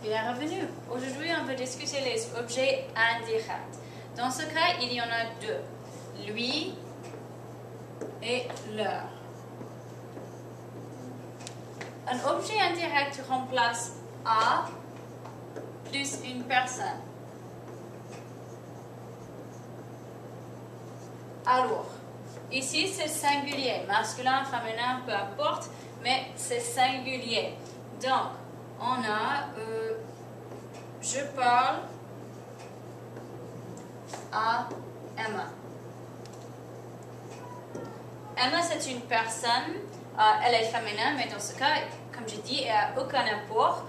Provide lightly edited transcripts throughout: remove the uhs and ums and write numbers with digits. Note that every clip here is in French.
Bienvenue. Aujourd'hui, on va discuter les objets indirects. Dans ce cas, il y en a deux. Lui et leur. Un objet indirect remplace A plus une personne. Alors, ici c'est singulier, masculin, féminin, peu importe, mais c'est singulier. Donc, on a, je parle à Emma. Emma, c'est une personne, elle est féminin, mais dans ce cas, comme je dis, elle n'a aucun apport,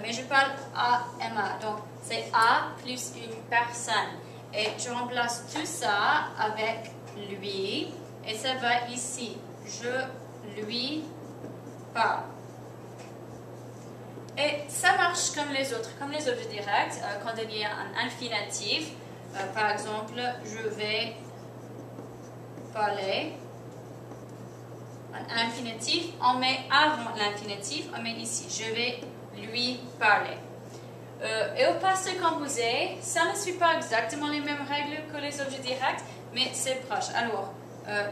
mais je parle à Emma. Donc, c'est A plus une personne. Et je remplace tout ça avec lui, et ça va ici. Je lui parle. Et ça marche comme les autres, comme les objets directs, quand il y a un infinitif. Par exemple, je vais parler. Un infinitif, on met avant l'infinitif, on met ici. Je vais lui parler. Et au passé composé, ça ne suit pas exactement les mêmes règles que les objets directs, mais c'est proche. Alors,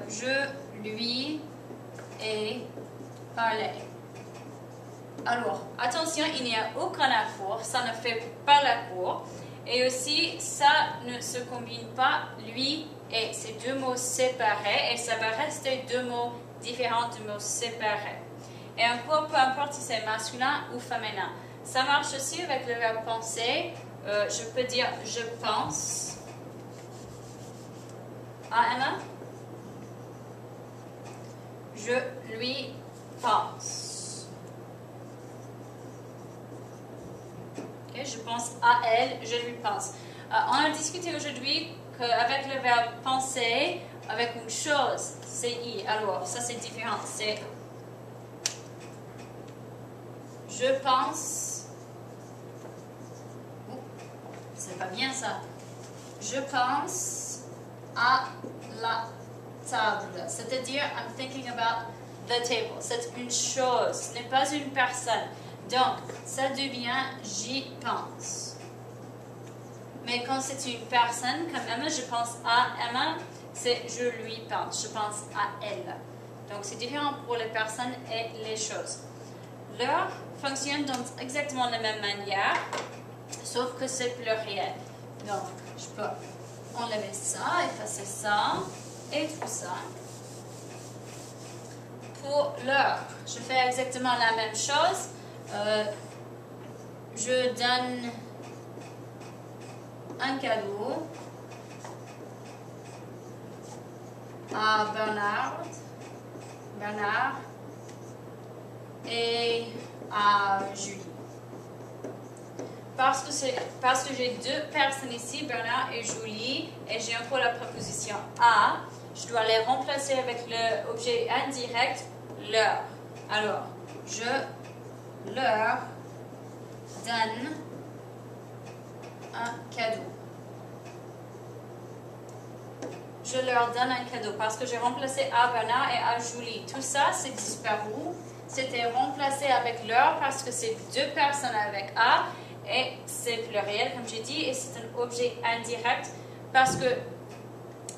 je lui ai parlé. Alors, attention, il n'y a aucun apport, ça ne fait pas l'apport. Et aussi, ça ne se combine pas, lui et ces deux mots séparés, et ça va rester deux mots différents, deux mots séparés. Et encore, peu importe si c'est masculin ou féminin. Ça marche aussi avec le verbe penser. Je peux dire je pense à Emma. Je lui pense. Okay, je pense à elle, je lui pense. On a discuté aujourd'hui qu'avec le verbe penser, avec une chose, c'est I. Alors, ça c'est différent. C'est je pense. C'est pas bien ça. Je pense à la table. C'est-à-dire, I'm thinking about the table. C'est une chose, ce n'est pas une personne. Donc, ça devient j'y pense. Mais quand c'est une personne, comme Emma, je pense à Emma, c'est je lui pense. Je pense à elle. Donc, c'est différent pour les personnes et les choses. Leur fonctionne dans exactement la même manière, sauf que c'est pluriel. Donc, je peux enlever ça, effacer ça, et tout ça. Pour leur, je fais exactement la même chose. Je donne un cadeau à Bernard et à Julie. Parce que j'ai deux personnes ici, Bernard et Julie, et j'ai encore la préposition à, je dois les remplacer avec l'objet indirect leur. Alors, je leur donne un cadeau. Je leur donne un cadeau parce que j'ai remplacé à Bernard et à Julie. Tout ça, c'est disparu. C'était remplacé avec leur parce que c'est deux personnes avec A et c'est pluriel, comme j'ai dit, et c'est un objet indirect parce que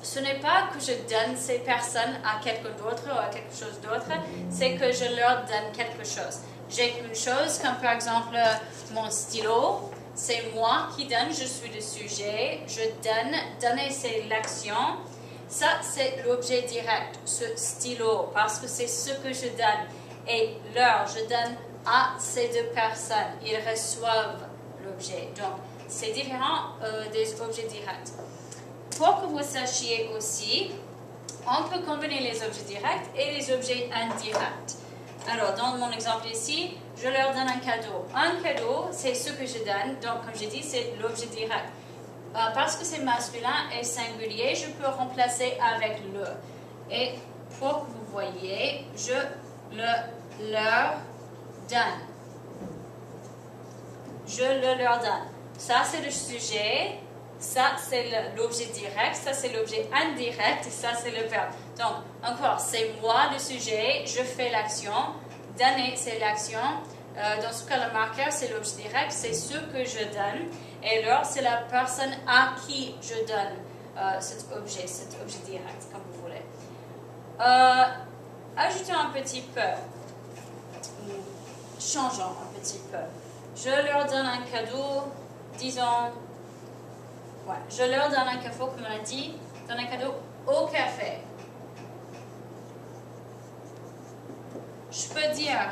ce n'est pas que je donne ces personnes à quelqu'un d'autre ou à quelque chose d'autre, c'est que je leur donne quelque chose. J'ai une chose comme par exemple mon stylo, c'est moi qui donne, je suis le sujet, je donne, donner c'est l'action. Ça c'est l'objet direct, ce stylo, parce que c'est ce que je donne. Et leur, je donne à ces deux personnes, ils reçoivent l'objet. Donc c'est différent des objets directs. Pour que vous sachiez aussi, on peut combiner les objets directs et les objets indirects. Alors, dans mon exemple ici, je leur donne un cadeau. Un cadeau, c'est ce que je donne. Donc, comme j'ai dit, c'est l'objet direct. Parce que c'est masculin et singulier, je peux remplacer avec le. Et pour que vous voyez, je leur donne. Je le leur donne. Ça, c'est le sujet. Ça, c'est l'objet direct, ça, c'est l'objet indirect, et ça, c'est le verbe. Donc, encore, c'est moi le sujet, je fais l'action, donner, c'est l'action, Dans ce cas, le marqueur, c'est l'objet direct, c'est ce que je donne. Et leur, c'est la personne à qui je donne cet objet direct, comme vous voulez. Ajoutons un petit peu, ou changeons un petit peu. Je leur donne un cadeau, disons, je leur donne un cadeau, comme on a dit, donne un cadeau au café. Je peux dire,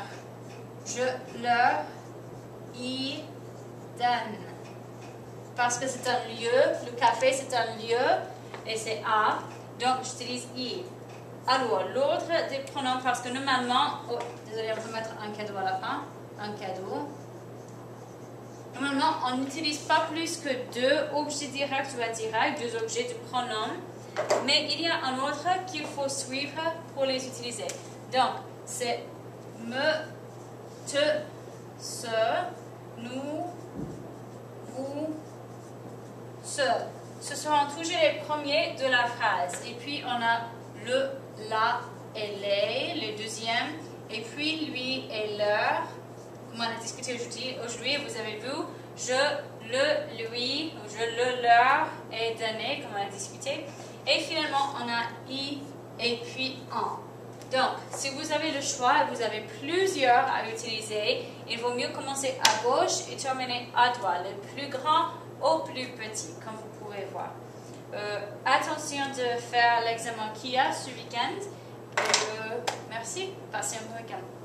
je leur y donne. Parce que c'est un lieu, le café c'est un lieu, et c'est à, donc j'utilise i. Alors, l'autre des pronoms, parce que normalement, désolé, on peut mettre un cadeau à la fin, un cadeau. Normalement, on n'utilise pas plus que deux objets directs ou indirects, deux objets de pronom, mais il y a un autre qu'il faut suivre pour les utiliser. Donc, c'est me, te, ce, nous, vous, ce. Ce seront toujours les premiers de la phrase. Et puis, on a le, la et les deuxièmes. Et puis, lui et leur. Comme on a discuté aujourd'hui, vous avez vu, je, le, lui, je, le, leur est donné, comme on a discuté. Et finalement, on a i et puis en. Donc, si vous avez le choix et vous avez plusieurs à utiliser, il vaut mieux commencer à gauche et terminer à droite, le plus grand au plus petit, comme vous pouvez voir. Attention de faire l'examen qu'il y a ce week-end. Merci, passez un bon week-end.